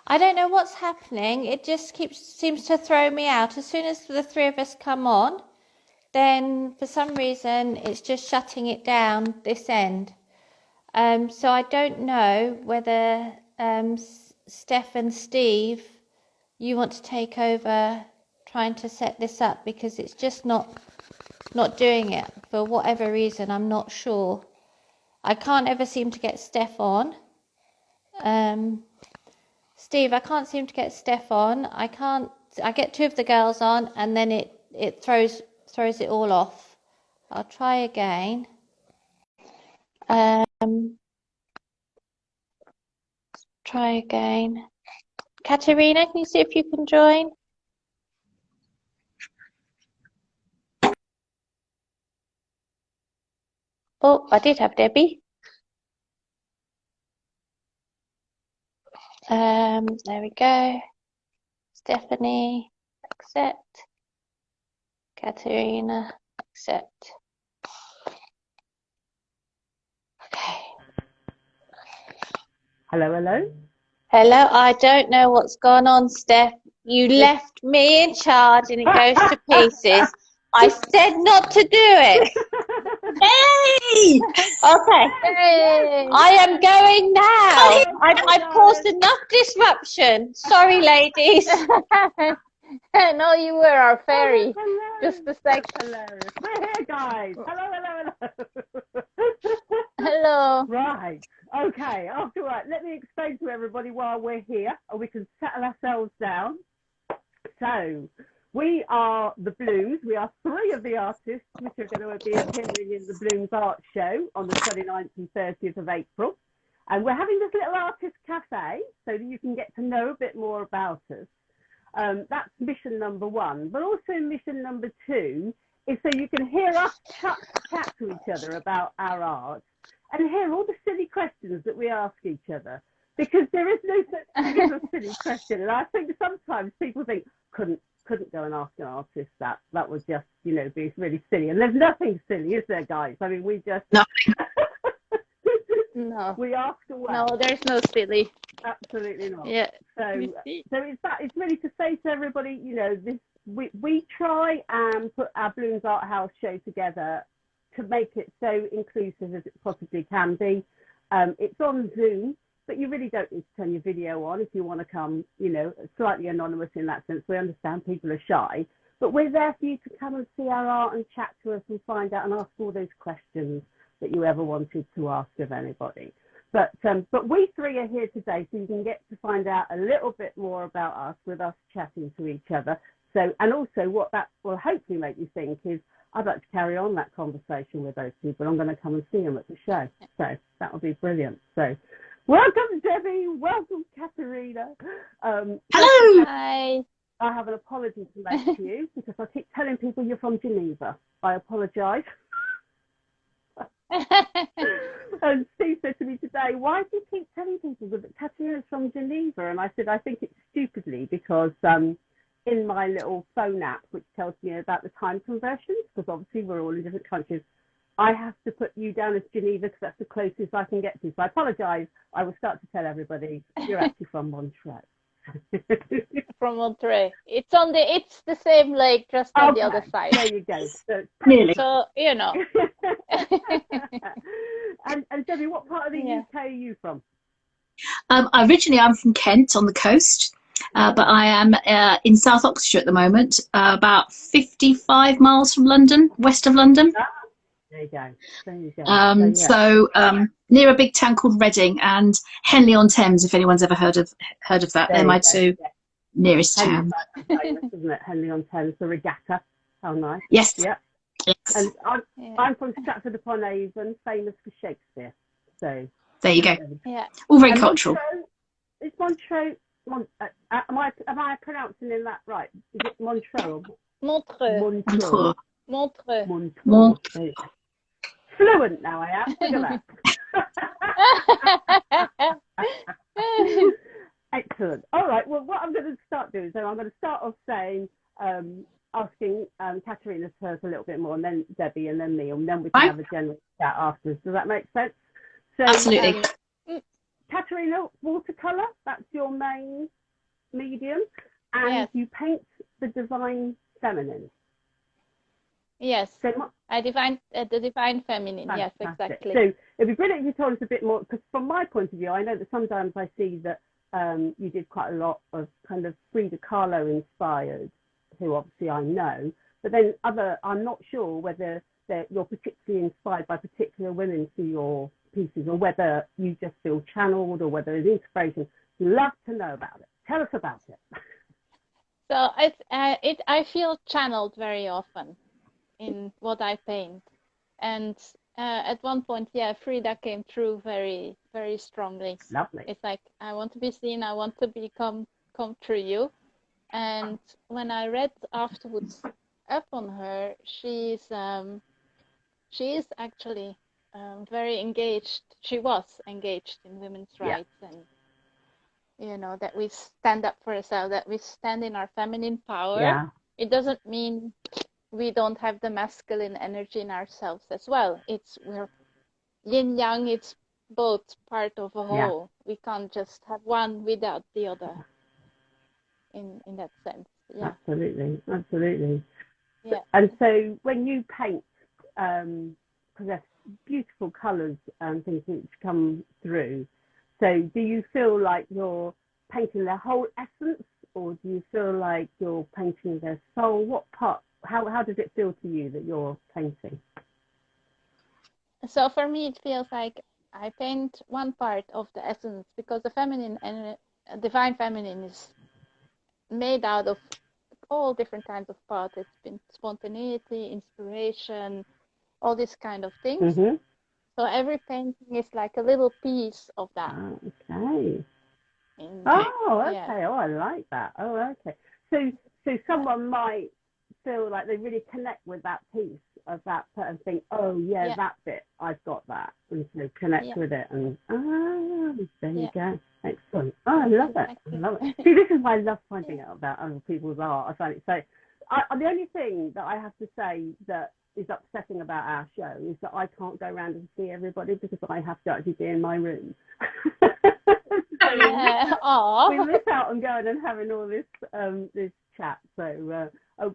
I don't know what's happening. It just seems to throw me out. As soon as the three of us come on, then for some reason it's just shutting it down this end. So I don't know whether Steph and Steve, you want to take over trying to set this up, because it's just not doing it for whatever reason. I'm not sure. I can't ever seem to get Steph on. Steve, I can't seem to get Steph on. I get two of the girls on, and then it throws it all off. I'll try again. Try again. Katerina, can you see if you can join? Oh, I did have Debbie. There we go. Stephanie, accept. Katerina, accept. Okay. Hello, hello. Hello, I don't know what's gone on, Steph. You left me in charge and it goes to pieces. I said not to do it. Hey! Okay. Hey! I am going now. I've caused enough disruption. Sorry, ladies. No, you were our fairy. Just a sec. Hilarious. We're here, guys. Hello, hello, hello. Hello. Right. Okay. After that, let me explain to everybody while we're here, or we can settle ourselves down. So, we are the Blooms. We are three of the artists which are going to be appearing in the Blooms Art Show on the 29th and 30th of April. And we're having this little artist cafe so that you can get to know a bit more about us. That's mission number one. But also mission number two is so you can hear us chat to each other about our art and hear all the silly questions that we ask each other. Because there is no such thing as a silly question. And I think sometimes people think, couldn't go and ask an artist that. That would just, be really silly. And there's nothing silly, is there, guys? I mean, we just... No. We ask away. No, there's no silly. Absolutely not. Yeah. So it's really to say to everybody, we try and put our Blooms Art House show together to make it so inclusive as it possibly can be. It's on Zoom, but you really don't need to turn your video on if you want to come, slightly anonymous in that sense. We understand people are shy, but we're there for you to come and see our art and chat to us and find out and ask all those questions that you ever wanted to ask of anybody. But we three are here today, so you can get to find out a little bit more about us with us chatting to each other. So, and also what that will hopefully make you think is, I'd like to carry on that conversation with those people. I'm going to come and see them at the show. So that would be brilliant. So welcome, Debbie. Welcome, Katerina. Hello. Hi. I have an apology to make to you because I keep telling people you're from Geneva. I apologise. And Steve said to me today, why do you keep telling people that Katerina's from Geneva? And I said, I think it's stupidly because in my little phone app, which tells me about the time conversions, because obviously we're all in different countries, I have to put you down as Geneva because that's the closest I can get to. So I apologise. I will start to tell everybody you're actually from Montreux. From Monterey. It's the same lake, just on the other side. There you go. Nearly. So, and Debbie, what part of the UK are you from? Originally, I'm from Kent on the coast, but I am in South Oxfordshire at the moment, about 55 miles from London, west of London. There you go. So near a big town called Reading and Henley-on-Thames, if anyone's ever heard of that. They're my two nearest towns. Famous, isn't it? Henley-on-Thames, the regatta. How nice. Yes. Yeah. Yes. And I'm from Stratford-upon-Avon, famous for Shakespeare. So there you go. Yeah. All very cultural. Is Montreux? Am I pronouncing that right? Is it Montreux? Montreux. Fluent now I am. Look at that. Excellent. All right. Well, what I'm going to start doing is I'm going to start off saying, asking Katerina to tell us a little bit more, and then Debbie, and then me, and then we can have a general chat afterwards. Does that make sense? So, absolutely. Katerina, watercolor, that's your main medium, and Yes. you paint the divine feminine. Yes. So I define the divine feminine. Yes, fantastic. exactly. So it'd be brilliant if you told us a bit more, because from my point of view, I know that sometimes I see that you did quite a lot of kind of Frida Kahlo inspired, who obviously I know, but then I'm not sure whether you're particularly inspired by particular women for your pieces, or whether you just feel channeled, or whether it's inspiration. Love to know about it. Tell us about it. So I feel channeled very often in what I paint, and at one point, yeah, Frida came through very, very strongly. Lovely. It's like, I want to be seen, I want to come through you. And when I read afterwards up on her, she is actually very engaged. She was engaged in women's rights, and that we stand up for ourselves, that we stand in our feminine power. Yeah. It doesn't mean we don't have the masculine energy in ourselves as well. We're yin yang. It's both part of a whole. We can't just have one without the other. In that sense, yeah. Absolutely. Yeah. And so when you paint, because there's beautiful colours and things which come through, so do you feel like you're painting their whole essence, or do you feel like you're painting their soul? What part? How does it feel to you that you're painting? So for me, it feels like I paint one part of the essence, because the feminine and divine feminine is made out of all different kinds of parts. It's been spontaneity, inspiration, all these kind of things. Mm-hmm. So every painting is like a little piece of that. Okay. Yeah. Oh, I like that. Oh, okay. So someone might feel like they really connect with that piece of that and think, oh yeah, that bit, I've got that, and so connect with it, and there you go. Excellent. Oh, I love it. I love it. See, this is why I love finding out about other people's art. I find it so. The only thing that I have to say that is upsetting about our show is that I can't go around and see everybody, because I have to actually be in my room. We miss out on going and having all this chat. So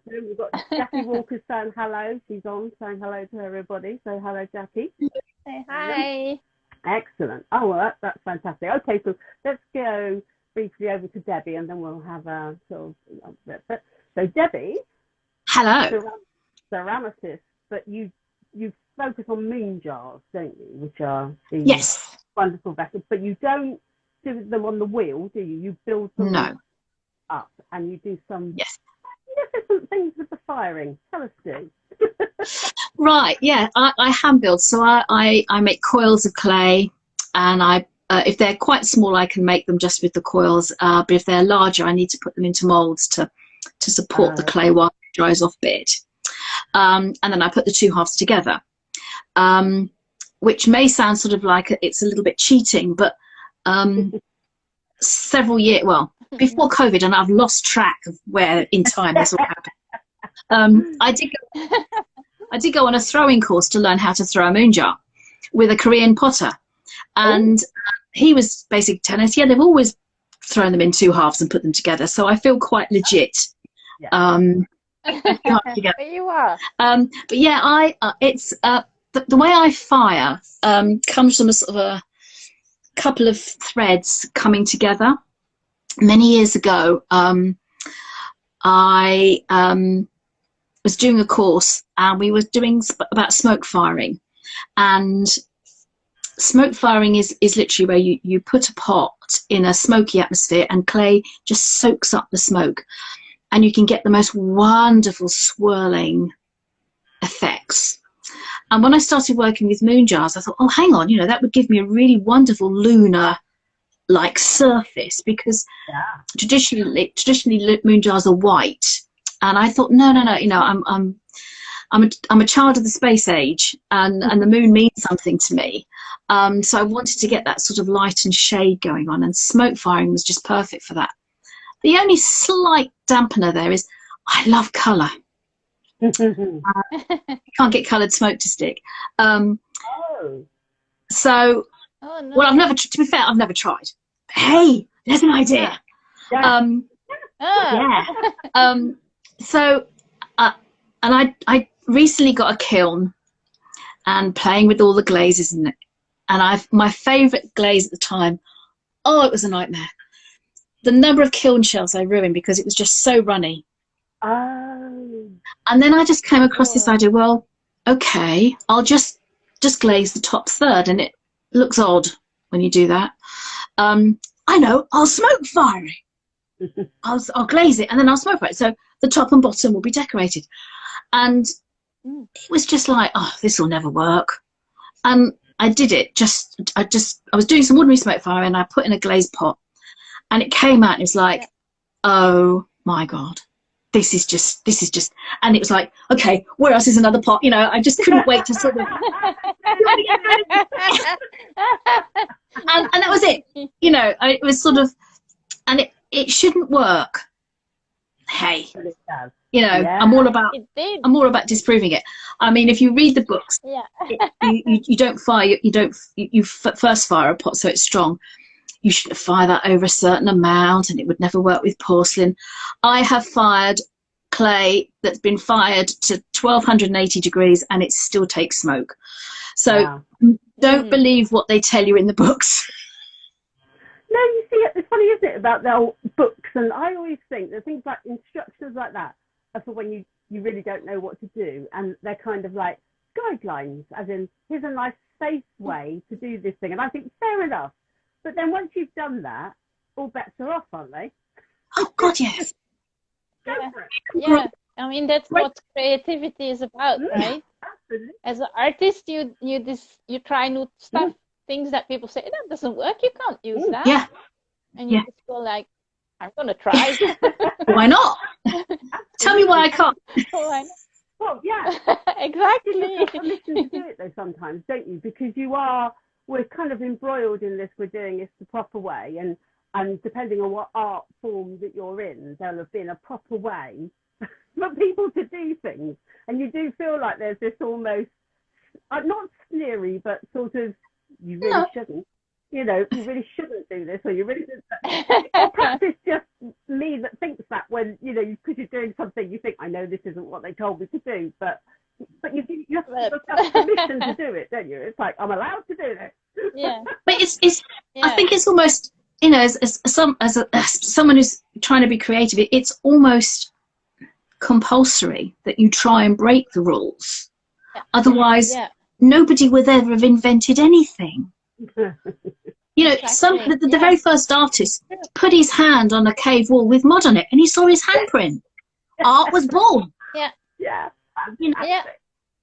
we've got Jackie Walker saying hello. She's on saying hello to everybody. So hello, Jackie. Say hi. Excellent. Oh, well, that's fantastic. Okay, so let's go briefly over to Debbie, and then we'll have a sort of. So Debbie. Hello. Ceramicist, but you focus on moon jars, don't you? Which are yes, wonderful vessels, but you don't do them on the wheel, do you? You build them up, and you do some different things with the firing. Tell us, Stu. Right, yeah, I hand build. So I make coils of clay, and I if they're quite small, I can make them just with the coils. But if they're larger, I need to put them into molds to support the clay while it dries off a bit. And then I put the two halves together, which may sound sort of like it's a little bit cheating, but several years, well, before COVID, and I've lost track of where in time this all happened. I did go on a throwing course to learn how to throw a moon jar with a Korean potter, and he was basically telling us, they've always thrown them in two halves and put them together, so I feel quite legit. You are. But yeah, it's the way I fire comes from a sort of a couple of threads coming together. Many years ago, I was doing a course, and we were doing about smoke firing, and smoke firing is literally where you put a pot in a smoky atmosphere, and clay just soaks up the smoke, and you can get the most wonderful swirling effects. And when I started working with moon jars, I thought, oh, hang on, that would give me a really wonderful lunar like surface, because traditionally moon jars are white, and I thought, no, I'm a child of the space age, and the moon means something to me. So I wanted to get that sort of light and shade going on, and smoke firing was just perfect for that. The only slight dampener there is I love colour. You can't get coloured smoke to stick. So Oh no. Well, I've never, to be fair, I've never tried. Hey, there's an idea. Yeah. Yeah. So, and I recently got a kiln and playing with all the glazes in it. And my favourite glaze at the time, oh, it was a nightmare. The number of kiln shells I ruined because it was just so runny. Oh. And then I just came across this idea, well, okay, I'll just glaze the top third, and it looks odd when you do that. I know, I'll smoke fire it. I'll glaze it and then I'll smoke fire it. So the top and bottom will be decorated. And it was just like, oh, this will never work. And I did it. I was doing some ordinary smoke fire and I put in a glazed pot, and it came out and it was like, oh my God. This is just, and it was like, okay, where else is another pot? You know, I just couldn't wait to sort of, and that was it. You know, it was sort of, and it shouldn't work. Hey, you know, I'm all about disproving it. I mean, if you read the books, you don't fire, you first fire a pot so it's strong. You shouldn't fire that over a certain amount, and it would never work with porcelain. I have fired clay that's been fired to 1280 degrees and it still takes smoke. So don't believe what they tell you in the books. No, you see, it's funny, isn't it, about the old books? And I always think that things like instructions like that are for when you really don't know what to do. And they're kind of like guidelines, as in, here's a nice, safe way to do this thing. And I think, fair enough. But then once you've done that, all bets are off, aren't they? Oh, God, yes. Go for it. Yeah. I mean, that's what creativity is about, right? Absolutely. As an artist, you try new stuff, things that people say, that doesn't work, you can't use that. Yeah. And you just go like, I'm going to try. Why not? Tell me why I can't. Why not? Well, yeah. Exactly. You have permission to do it, though, sometimes, don't you? Because we're kind of embroiled in this, we're doing this the proper way, and depending on what art form that you're in, there'll have been a proper way for people to do things. And you do feel like there's this almost, not sneery, but sort of, you really shouldn't. You know, you really shouldn't do this, or you really shouldn't. Or perhaps it's just me that thinks that when, you know, because you're doing something, you think, I know this isn't what they told me to do, but you have permission to do it, don't you? It's like, I'm allowed to do this. Yeah. But it's I think it's almost, you know, as someone who's trying to be creative, it's almost compulsory that you try and break the rules. Otherwise, nobody would ever have invented anything. You know, the very first artist put his hand on a cave wall with mud on it, and he saw his handprint. Art was born. Yeah. You know,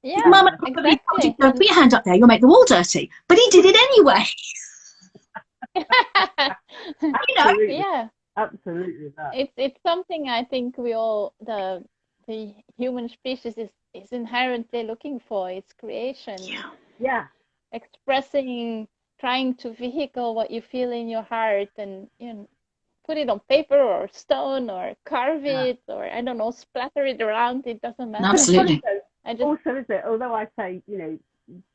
yeah. Mama, Exactly. don't put your hand up there, you'll make the wall dirty. But he did it anyway. You know? Yeah. Absolutely. It's something I think we all, the human species is inherently looking for. It's creation. Yeah. Expressing, trying to vehicle what you feel in your heart, and put it on paper or stone or carve it, or I don't know, splatter it around. It doesn't matter. Absolutely. Also, is it? Although I say, you know,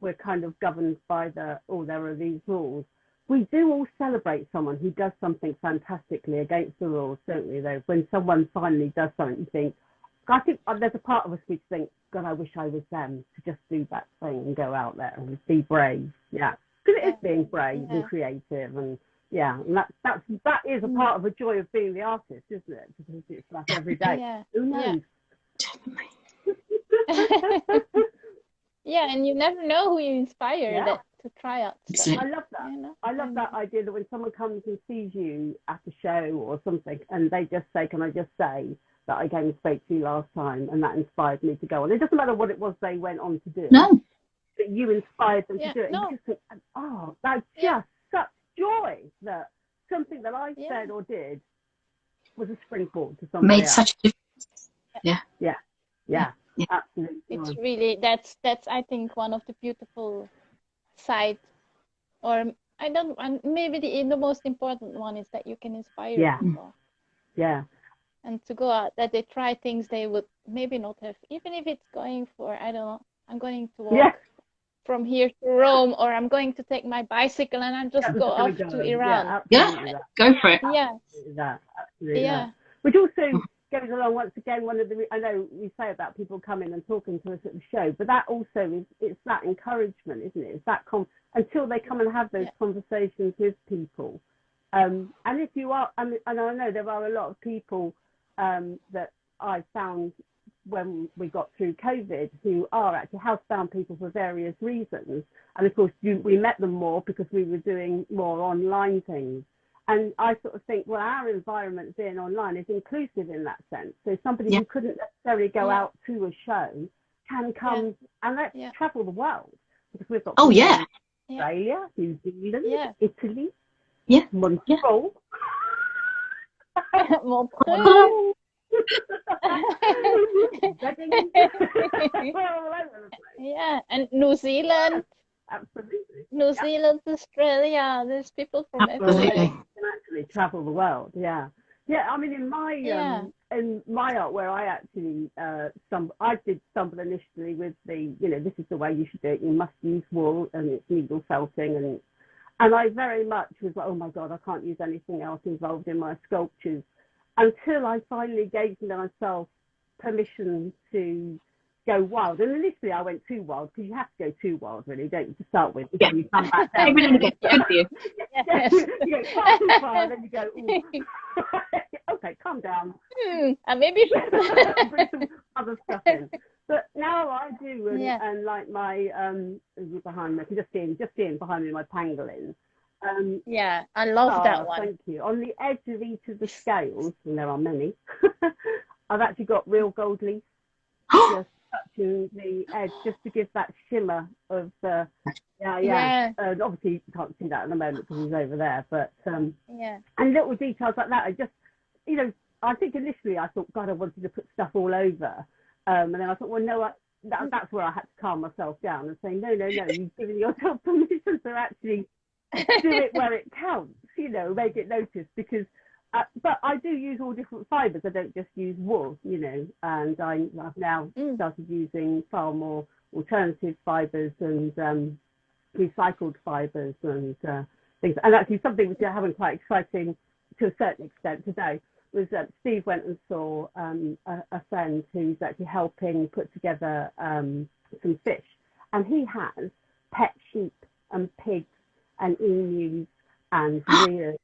we're kind of governed by there are these rules. We do all celebrate someone who does something fantastically against the rules, don't we? Though, when someone finally does something, you think, I think there's a part of us which thinks, God, I wish I was them to just do that thing and go out there and be brave. Yeah, because it is being brave and creative, and and that is a part of the joy of being the artist, isn't it? Because it's like every day. Yeah. Who knows? Definitely. Yeah, and you never know who you inspire to try out stuff. I love that. I love that idea that when someone comes and sees you at a show or something, and they just say, "Can I just say that I came and spoke to you last time, and that inspired me to go on." It doesn't matter what it was they went on to do. No. But you inspired them to do it. No. And you just think, oh, that's just such joy that something that I said or did was a springboard to something Made else. such a difference. Yeah. Absolutely. It's really, that's I think one of the beautiful side, or maybe the most important one is that you can inspire people. Yeah. And to go out, that they try things they would maybe not have, even if it's going for, I don't know, I'm going to walk from here to Rome, or I'm going to take my bicycle and I just I'm go just gonna off to go. Iran. Yeah, Absolutely that. go for it. Yeah, Absolutely that. Absolutely yeah, that. Which also goes along, once again, one of the, I know we say about people coming and talking to us at the show, but that also is, it's that encouragement, isn't it? It's that until they come and have those conversations with people. And if you are, and I know there are a lot of people that I found when we got through COVID who are actually housebound people for various reasons. And of course, we met them more because we were doing more online things. And I sort of think, well, our environment being online is inclusive in that sense. So somebody who couldn't necessarily go out to a show can come and let's travel the world. Because we've got Australia, New Zealand, Italy, Montreal. Montreal. Yeah, and New Zealand. Absolutely. New Zealand, Australia. There's people from everywhere. Absolutely. You can actually travel the world. Yeah. I mean, in my art, where I actually I did stumble initially with the, this is the way you should do it. You must use wool and it's needle felting, and I very much was like, oh my God, I can't use anything else involved in my sculptures, until I finally gave myself permission to go wild. And initially I went too wild, because you have to go too wild, really, don't you, to start with, before you come back down. Good for you. You go far too far, and then you go, ooh. Okay, calm down. And maybe bring some other stuff in. But now I do, and like my behind me, just seeing behind me my pangolins. I love that one. Thank you. On the edge of each of the scales, and there are many, I've actually got real gold leaf just touching the edge, just to give that shimmer of and obviously you can't see that at the moment because he's over there, but and little details like that. I just, I think initially I thought, God, I wanted to put stuff all over, and then I thought, well, no, that's where I had to calm myself down and say, no, you've given yourself permission to actually do it where it counts, make it noticed, because but I do use all different fibres. I don't just use wool, and I've now started using far more alternative fibres and recycled fibres and things. And actually something which I haven't quite exciting to a certain extent today was that Steve went and saw a friend who's actually helping put together some fish. And he has pet sheep and pigs and emus and rheas.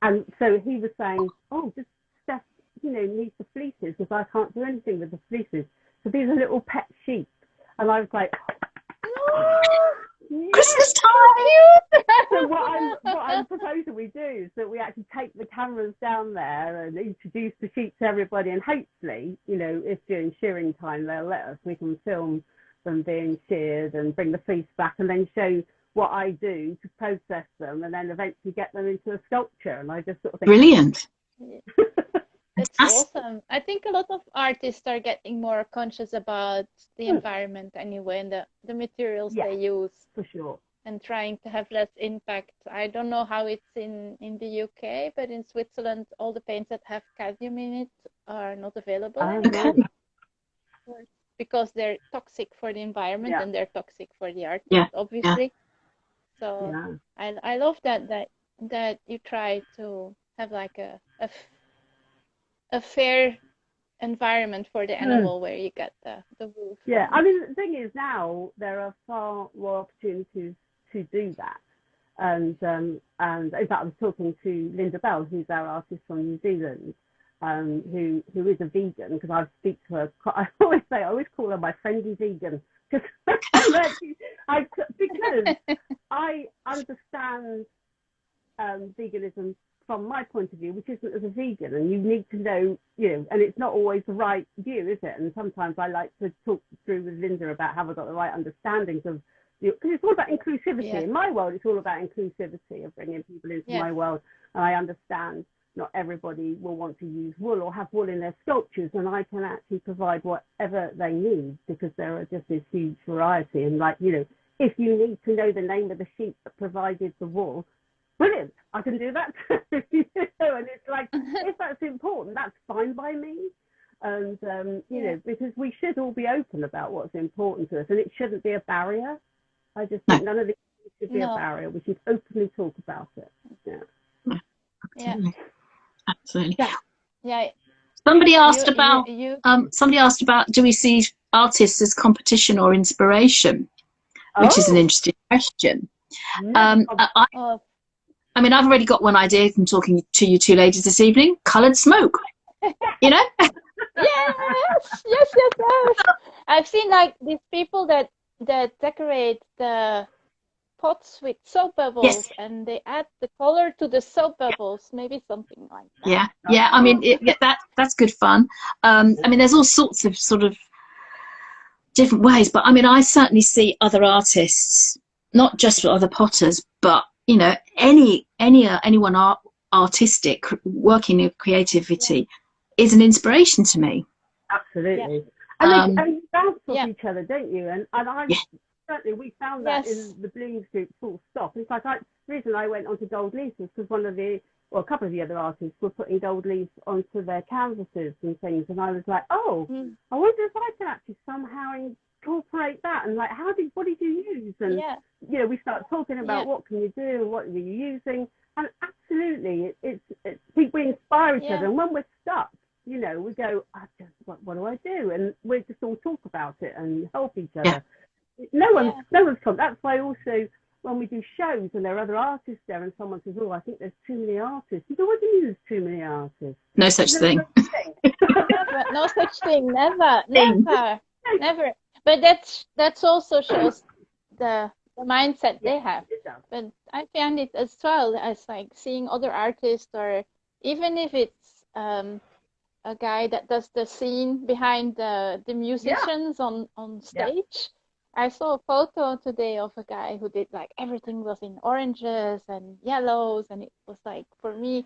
And so he was saying, oh, just Steph, needs the fleeces, because I can't do anything with the fleeces. So these are little pet sheep. And I was like, Christmas time! So what I'm proposing we do is that we actually take the cameras down there and introduce the sheep to everybody, and hopefully, if during shearing time they'll let us, we can film them being sheared and bring the fleece back, and then show what I do to process them, and then eventually get them into a sculpture. And I just sort of think, brilliant. It's awesome. I think a lot of artists are getting more conscious about the environment anyway, and the materials they use. For sure. And trying to have less impact. I don't know how it's in the UK, but in Switzerland, all the paints that have cadmium in it are not available anymore. Because they're toxic for the environment and they're toxic for the artist, obviously. So I love that you try to have like a fair environment for the animal where you get the wool from. Yeah, I mean, the thing is, now there are far more opportunities to do that. And in fact, I was talking to Linda Bell, who's our artist from New Zealand, who is a vegan, because I speak to her. I always call her my friendly vegan, because I understand veganism from my point of view, which isn't as a vegan, and you need to know, and it's not always the right view, is it? And sometimes I like to talk through with Linda about how I got the right understandings of, because it's all about inclusivity. In my world, it's all about inclusivity, of bringing people into my world. And I understand not everybody will want to use wool or have wool in their sculptures, and I can actually provide whatever they need, because there are just this huge variety. And if you need to know the name of the sheep that provided the wool, brilliant, I can do that too. And it's like, if that's important, that's fine by me. And because we should all be open about what's important to us, and it shouldn't be a barrier. I just think none of these should be a No. barrier. We should openly talk about it. Yeah. Absolutely. Absolutely. Yeah. Somebody asked You, about you, do we see artists as competition or inspiration, which is an interesting question. I mean, I've already got one idea from talking to you two ladies this evening: coloured smoke. You know? Yes. I've seen like these people that decorate the pots with soap bubbles, and they add the color to the soap bubbles, maybe something like that. Yeah. I mean, that's good fun. I mean, there's all sorts of sort of different ways, but I mean, I certainly see other artists, not just other potters, but you know, anyone artistic working in creativity is an inspiration to me. Absolutely. And you bounce off each other, don't you? And I certainly, we found that in the Blooms group full stop. It's like the reason I went onto gold leaves was because a couple of the other artists were putting gold leaves onto their canvases and things, and I was like, I wonder if I can actually somehow incorporate that. And like, what did you use? And you know, we start talking about what can you do, what are you using, and absolutely, we inspire each other. And when we're stuck, you know, we go, what do I do? And we just all talk about it and help each other. No one's come. That's why also when we do shows and there are other artists there and someone says, I think there's too many artists. You go, what do you mean there's too many artists? No such thing. No such thing. Never. But that's also shows the mindset they have. But I find it as well as like seeing other artists, or even if it's a guy that does the scene behind the musicians on stage. I saw a photo today of a guy who did like everything was in oranges and yellows, and it was like, for me,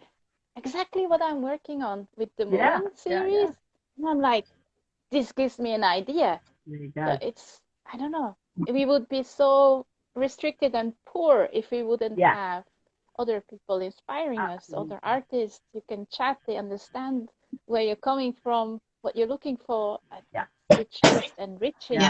exactly what I'm working on with the Moon series. And I'm like, this gives me an idea. So it's, I don't know, we would be so restricted and poor if we wouldn't have other people inspiring us, other artists. You can chat, they understand where you're coming from, what you're looking for. It's just enriching.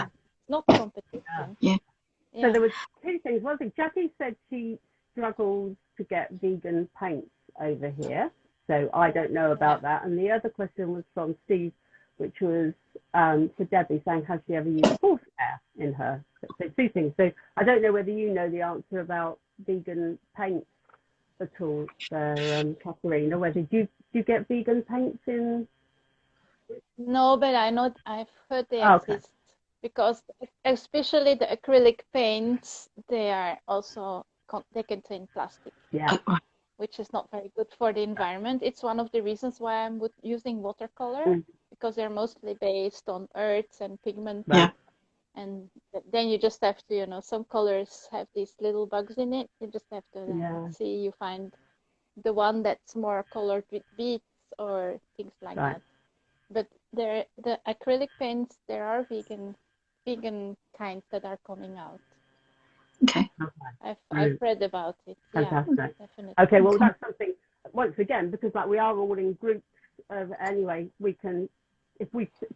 Not competition. So there was two things. One thing, Jackie said she struggles to get vegan paints over here. So I don't know about that. And the other question was from Steve, which was for Debbie, saying, has she ever used horsehair in her? So two things. So I don't know whether you know the answer about vegan paints at all, Katerina. Whether you get vegan paints in? No, but I know, I've heard they exist. Because especially the acrylic paints, they are also, they contain plastic, which is not very good for the environment. It's one of the reasons why I'm using watercolor, because they're mostly based on earths and pigment. And then you just have to, you know, some colors have these little bugs in it. You just have to see, you find the one that's more colored with beads or things like that. But the acrylic paints, there are vegan kinds that are coming out. Okay. I've read about it. Fantastic. Definitely. Okay, well that's something, once again, because like we are all in groups anyway, we can, if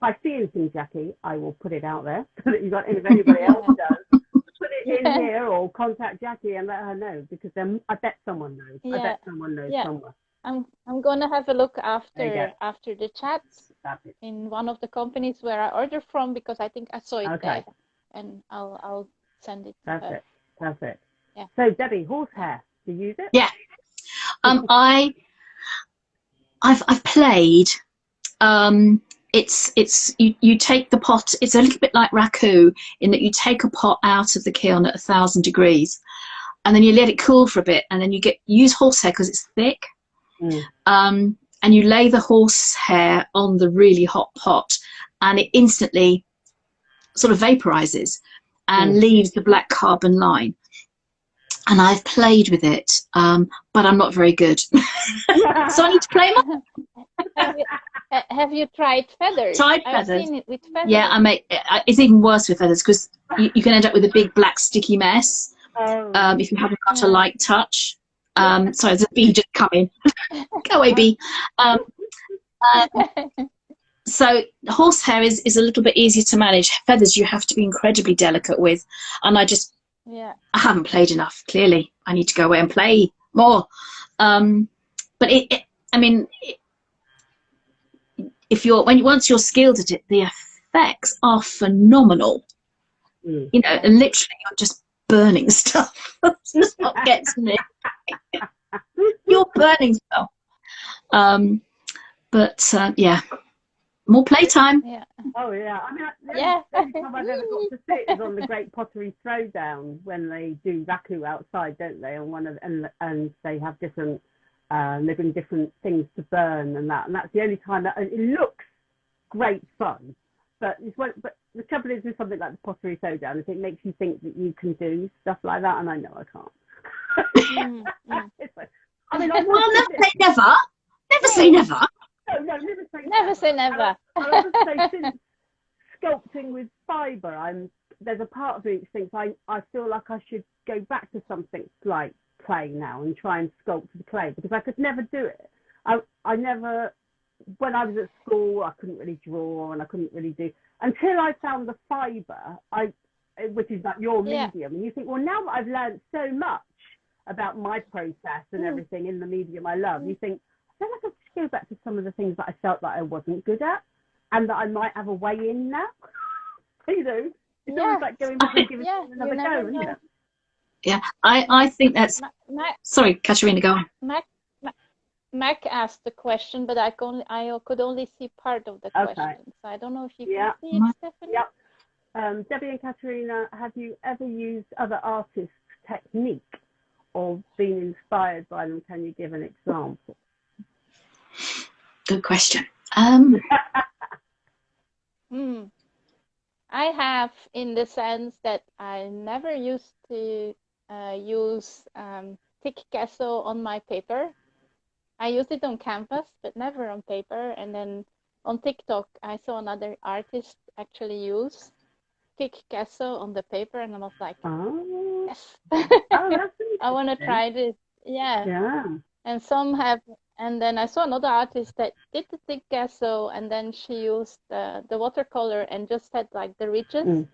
I see anything, Jackie, I will put it out there so that if anybody else does, put it in here or contact Jackie and let her know, because then I bet someone knows. I bet someone knows somewhere. I'm gonna have a look after the chat in one of the companies where I order from, because I think I saw it there, and I'll send it to her. Perfect. Yeah. So Debbie, horsehair, do you use it? Yeah. I've played. It's you take the pot. It's a little bit like raku in that you take a pot out of the kiln at 1,000 degrees, and then you let it cool for a bit, and then you use horsehair because it's thick. And you lay the horsehair on the really hot pot, and it instantly sort of vaporizes and leaves the black carbon line. And I've played with it, but I'm not very good. So I need to play more. Have you tried feathers? I've seen it with feathers. Yeah, it's even worse with feathers, because you can end up with a big black sticky mess if you haven't got a light touch. Sorry, there's a bee just coming. Go away, bee. So horsehair is a little bit easier to manage. Feathers you have to be incredibly delicate with, and I just Yeah. I haven't played enough. Clearly, I need to go away and play more. But I mean, if you're once you're skilled at it, the effects are phenomenal. Mm. You know, and literally you're just burning stuff. That's just what gets me. You're burning stuff. But yeah, more playtime. Yeah. Oh yeah, I mean, Yeah. the only time I've ever got to sit is on the Great Pottery Throwdown when they do raku outside, don't they? And they have different, they bring different things to burn and that's the only time that it looks great fun. But the trouble is with something like the Pottery Throwdown, is it makes you think that you can do stuff like that, and I know I can't. It's like, I mean, Well, never say never. Never say never. No, never say never. Never say never. I would say since sculpting with Fibre, there's a part of me that thinks I feel like I should go back to something like clay now and try and sculpt with clay, because I could never do it. I never, when I was at school, I couldn't really draw and I couldn't really do, until I found the Fibre, which is like your medium, and you think, well, now that I've learned so much about my process and everything in the medium I love, you think, I feel like I should go back to some of the things that I felt that I wasn't good at, and that I might have a way in now. You know, it's always like going back and giving it another go, isn't it? Yeah, I think that's. Sorry, Katerina, go on. Mac asked the question, but I could only see part of the question, so I don't know if you can see it, Stephanie. Yeah. Debbie and Katerina, have you ever used other artists' technique or been inspired by them? Can you give an example? Good question. I have, in the sense that I never used to use thick gesso on my paper. I used it on canvas, but never on paper. And then on TikTok, I saw another artist actually use thick gesso on the paper, and I was like, yes, I want to try this. Yeah. And some have, and then I saw another artist that did the thick gesso, and then she used the watercolor and just had like the ridges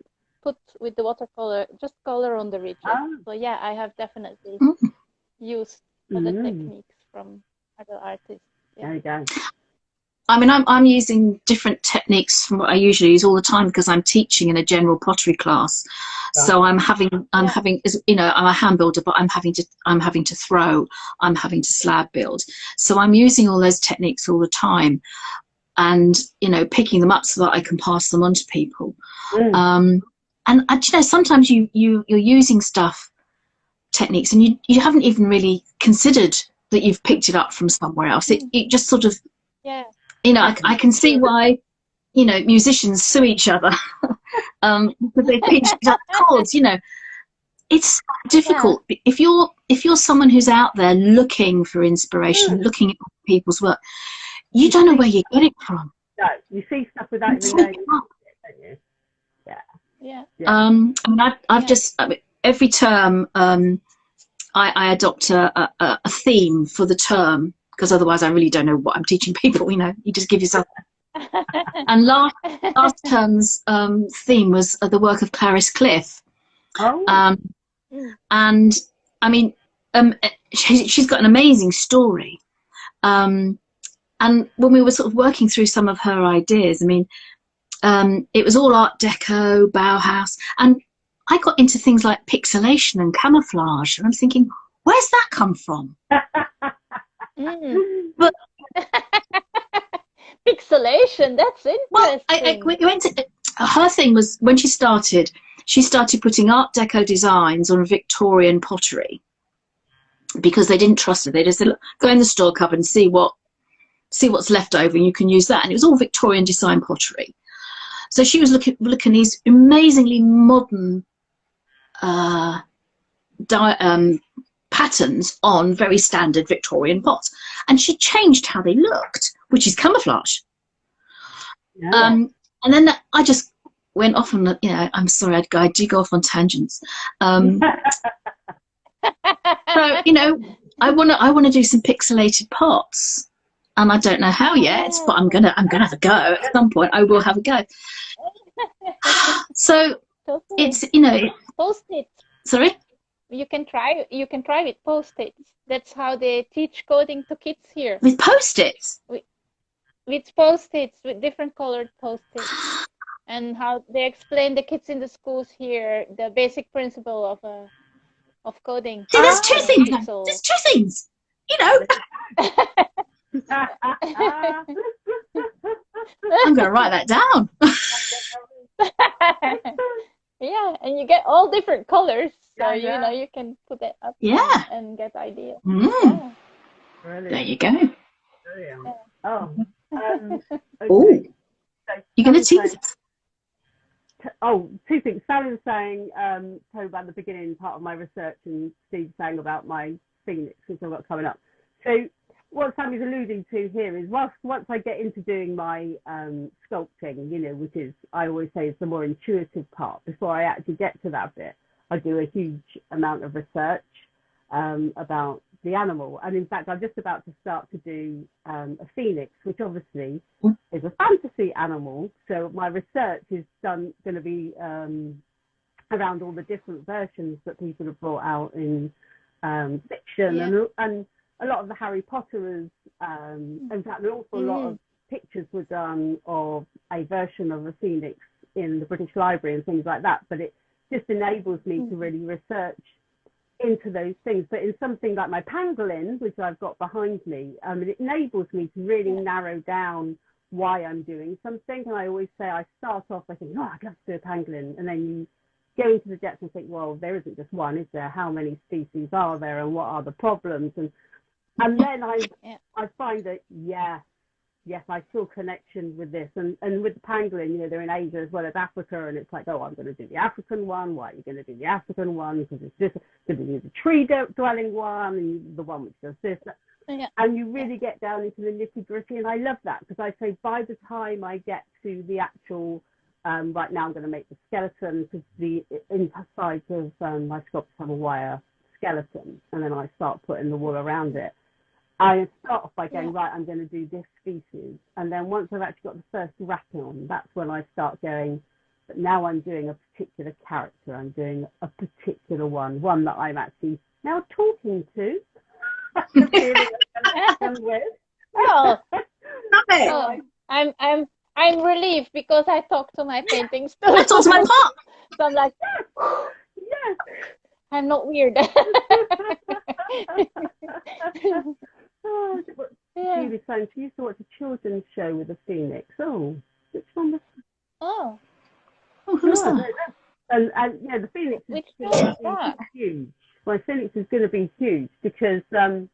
put with the watercolor, just color on the ridges. So yeah, I have definitely used other techniques from other artists. Yeah. There you go. I mean, I'm using different techniques from what I usually use all the time, because I'm teaching in a general pottery class. So I'm having, you know, I'm a hand builder, but I'm having to throw, I'm having to slab build. So I'm using all those techniques all the time, and, you know, picking them up so that I can pass them on to people. And you know, sometimes you're using techniques, and you haven't even really considered that you've picked it up from somewhere else. It just sort of, you know, I can see why, you know, musicians sue each other because they pitch up chords. You know, it's difficult. If you're someone who's out there looking for inspiration, looking at people's work, you don't know where you get it from. No, you see stuff without even knowing, don't you? Yeah. I mean, I've just, every term I adopt a theme for the term, because otherwise I really don't know what I'm teaching people. You know, you just give yourself. And last term's theme was the work of Clarice Cliff. And I mean, she's got an amazing story. And when we were sort of working through some of her ideas, I mean, it was all Art Deco, Bauhaus, and I got into things like pixelation and camouflage, and I'm thinking, where's that come from? But pixelation, that's interesting. Well, we went to, her thing was, when she started putting Art Deco designs on Victorian pottery, because they didn't trust her. They just said, look, go in the store cupboard and see what's left over, and you can use that. And it was all Victorian design pottery. So she was looking these amazingly modern patterns on very standard Victorian pots, and she changed how they looked, which is camouflage. And then I just went off on, you know, I'm sorry, I do go off on tangents. So, you know, I want to do some pixelated pots, and I don't know how yet, but I'm gonna have a go at some point. I will have a go. So it's, you know, post it Sorry? You can try with post-its. That's how they teach coding to kids here. With post-its? With post-its, with different colored post-its. And how they explain the kids in the schools here the basic principle of coding. See, there's two things. Pixel. There's two things. You know. I'm going to write that down. Yeah, and you get all different colors, so Yeah. you know you can put it up Yeah. and get ideas. Mm. Yeah. Brilliant. There you go. Brilliant. Oh. Okay. Oh, So you're going to Sally was tease us. saying- two things. Sally was saying, talking about the beginning part of my research, and Steve saying about my Phoenix, which I've got coming up. So what Sammy's alluding to here is once I get into doing my sculpting, you know, which is, I always say, is the more intuitive part. Before I actually get to that bit, I do a huge amount of research about the animal. And in fact, I'm just about to start to do a phoenix, which obviously is a fantasy animal. So my research is going to be around all the different versions that people have brought out in fiction, and a lot of the Harry Potter's, in fact, an awful lot of pictures were done of a version of a phoenix in the British Library and things like that. But it just enables me to really research into those things. But in something like my pangolin, which I've got behind me, it enables me to really narrow down why I'm doing something. And I always say, I start off by thinking, oh, I'd love to do a pangolin. And then you go into the depths and think, well, there isn't just one, is there? How many species are there, and what are the problems? And then I find that, yes, I feel connection with this. And with the pangolin, you know, they're in Asia as well as Africa, and it's like, oh, I'm going to do the African one. Why are you going to do the African one? Because it's just going to do the tree-dwelling one, and the one which does this. Yeah. And you really get down into the nitty-gritty, and I love that, because I say by the time I get to the actual, right now I'm going to make the skeleton, because the inside of my sculptures have a wire skeleton, and then I start putting the wool around it. I start off by going, right, I'm going to do this species. And then once I've actually got the first wrapping on, that's when I start going, but now I'm doing a particular character. I'm doing a particular one that I'm actually now talking to. Oh, I'm relieved, because I talk to my paintings too. That's also my part. So I'm like, yes. I'm not weird. Julie saying she used to watch a children's show with a phoenix. Oh, which one was that? Oh, who was that? And yeah, the phoenix is huge. My phoenix is going to be huge, because I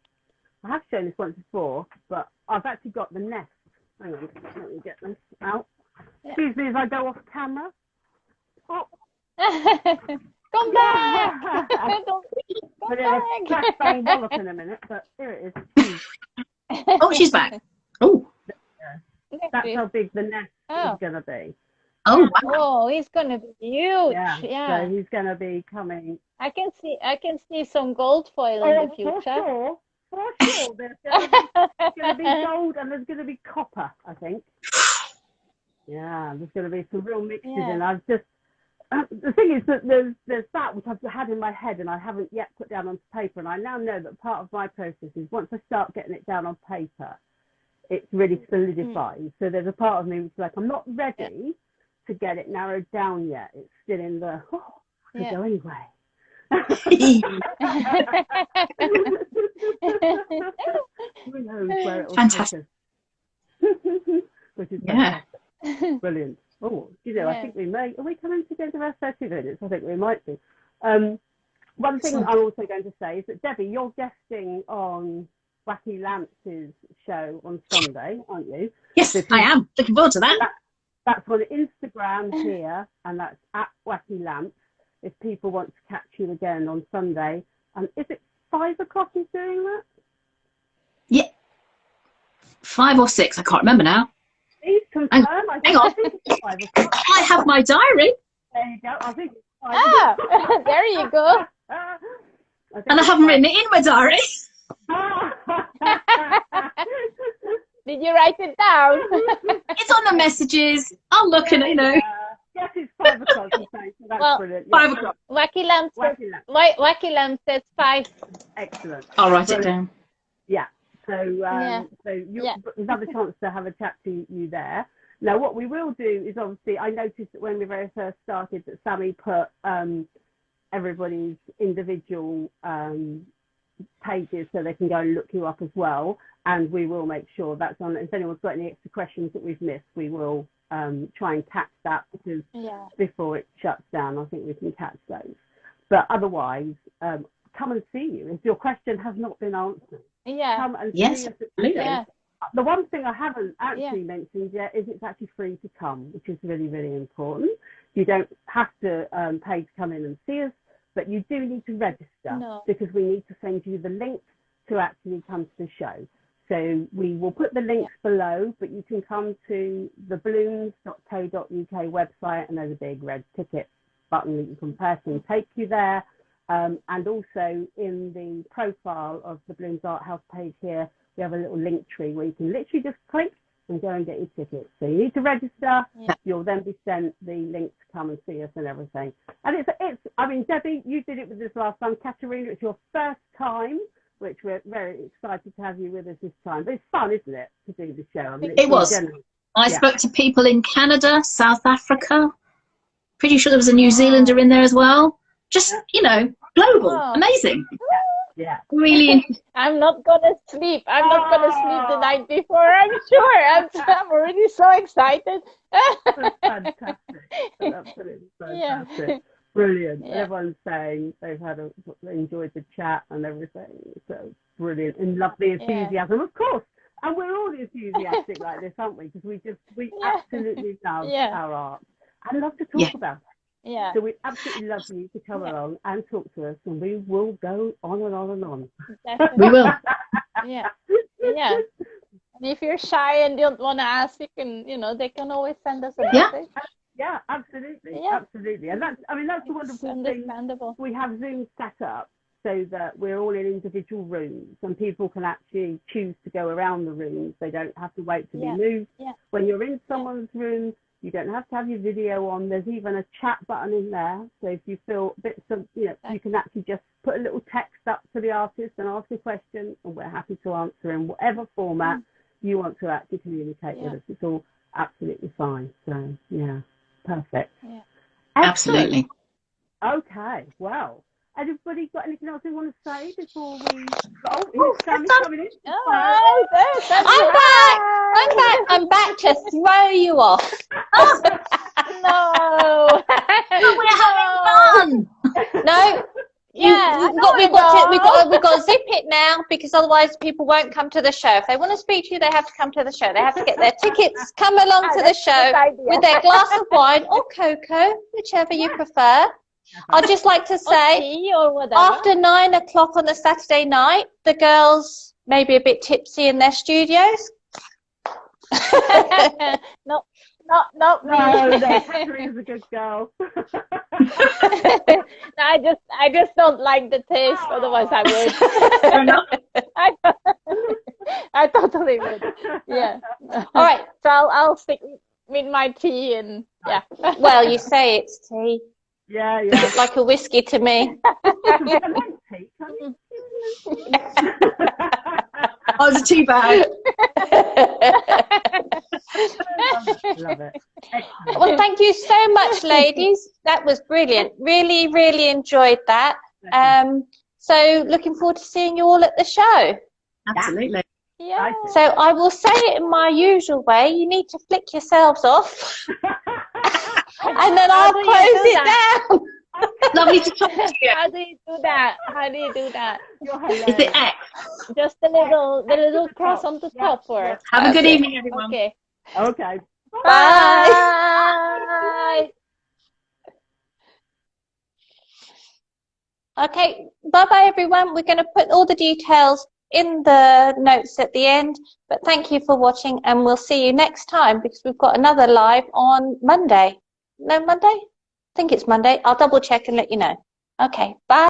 have shown this once before, but I've actually got the nest. Hang on, let me get this out. Yeah. Excuse me as I go off camera. Oh. Come back! Come back! Bang wallop in a minute, but here it is. Oh, she's back. Oh. That's how big the nest is going to be. Oh, wow. Oh, he's going to be huge. Yeah. So he's going to be coming. I can see some gold foil in the future. For sure. There's going to be gold, and there's going to be copper, I think. Yeah, there's going to be some real mixes in. I've just, the thing is that there's that which I've had in my head, and I haven't yet put down onto paper. And I now know that part of my process is, once I start getting it down on paper, it really solidifies. So there's a part of me which is like, I'm not ready to get it narrowed down yet. It's still in the, I go anyway. Who knows where it will take us. Which is brilliant. Oh, you know, I think we may. Are we coming to the end of our 30 minutes? I think we might be. One thing I'm also going to say is that, Debbie, you're guesting on Wacky Lamps' show on Sunday, aren't you? Yes, I am. Looking forward to that. That's on Instagram here, and that's at Wacky Lamps. If people want to catch you again on Sunday. Is it 5 o'clock he's doing that? Yeah. 5 or 6, I can't remember now. Please confirm. Hang on. I have my diary. There you go. I think it's 5 o'clock. There you go. And I haven't written it in my diary. Did you write it down? It's on the messages. I'll look and Yes, it's 5 o'clock. So Well, brilliant. 5 o'clock. Wacky Lamb says, Wacky Lamb. Wacky Lamb says 5. Excellent. I'll write it down. Yeah. So, Yeah. so you Yeah. another chance to have a chat to you there. Now, what we will do is obviously, I noticed that when we very first started that Sammy put everybody's individual pages so they can go and look you up as well. And we will make sure that's on. If anyone's got any extra questions that we've missed, we will try and catch that, because before it shuts down, I think we can catch those. But otherwise, come and see you if your question has not been answered. Yeah. Come and Yes, see us. absolutely. Yeah. The one thing I haven't actually mentioned yet is it's actually free to come, which is really, really important. You don't have to pay to come in and see us, but you do need to register because we need to send you the link to actually come to the show. So we will put the links below, but you can come to the balloons.co.uk website, and there's a big red ticket button that you can press and take you there. And also in the profile of the Balloons Art House page here, we have a little link tree where you can literally just click and go and get your tickets. So you need to register. You'll then be sent the link to come and see us and everything. And it's I mean, Debbie, you did it with us last time. Katerina, it's your first time, which we're very excited to have you with us this time. But it's fun, isn't it, to do the show? I mean, It was. I spoke to people in Canada, South Africa. Pretty sure there was a New Zealander in there as well. Just, you know, global. Amazing. Yeah. Really. I'm not gonna sleep. I'm not gonna sleep the night before. I'm sure. I'm already so excited. That's fantastic. That's absolutely fantastic. Yeah. Brilliant. Yeah. Everyone's saying they've enjoyed the chat and everything. So brilliant and love the enthusiasm, of course. And we're all enthusiastic like this, aren't we? Because we absolutely love our art and love to talk about it. Yeah. So we absolutely love you to come along and talk to us, and we will go on and on and on. Definitely. We will. Yeah. Yeah. And if you're shy and don't want to ask, you can, they can always send us a message. Yeah, absolutely. Yeah. Absolutely. And that's the wonderful thing. We have Zoom set up so that we're all in individual rooms, and people can actually choose to go around the rooms. They don't have to wait to be moved. Yeah. When you're in someone's room, you don't have to have your video on. There's even a chat button in there. So if you feel bits of, you can actually just put a little text up to the artist and ask a question, and we're happy to answer in whatever format you want to actually communicate with us. It's all absolutely fine. So, yeah, perfect. Yeah. Absolutely. Okay, well, everybody got anything else they want to say before we... Oh, here's Sammy coming in. Oh, I'm back. I'm back to throw you off. No. We're having fun. No. We've got to zip it now, because otherwise people won't come to the show. If they want to speak to you, they have to come to the show. They have to get their tickets, come along to the show with their glass of wine or cocoa, whichever you prefer. I'd just like to say, after 9 o'clock on the Saturday night, the girls may be a bit tipsy in their studios. No, Katerina's a good girl. I just don't like the taste. Otherwise, I would. I totally would. Yeah. All right. So I'll stick with my tea and Well, you say it's tea. Yeah. It's like a whiskey to me. Oh, it's a tea bag. Love it. Well, thank you so much, ladies. That was brilliant. Really, really enjoyed that. So looking forward to seeing you all at the show. Absolutely. Yeah. So I will say it in my usual way. You need to flick yourselves off. And then I'll close it down. Lovely to talk to you. How do you do that? Is it X? Just the little cross on the top, or Have a good evening, everyone. Okay. Okay. Bye. Okay. Bye-bye, everyone. We're going to put all the details in the notes at the end. But thank you for watching, and we'll see you next time, because we've got another live on Monday. No, Monday? I think it's Monday. I'll double check and let you know. Okay, bye.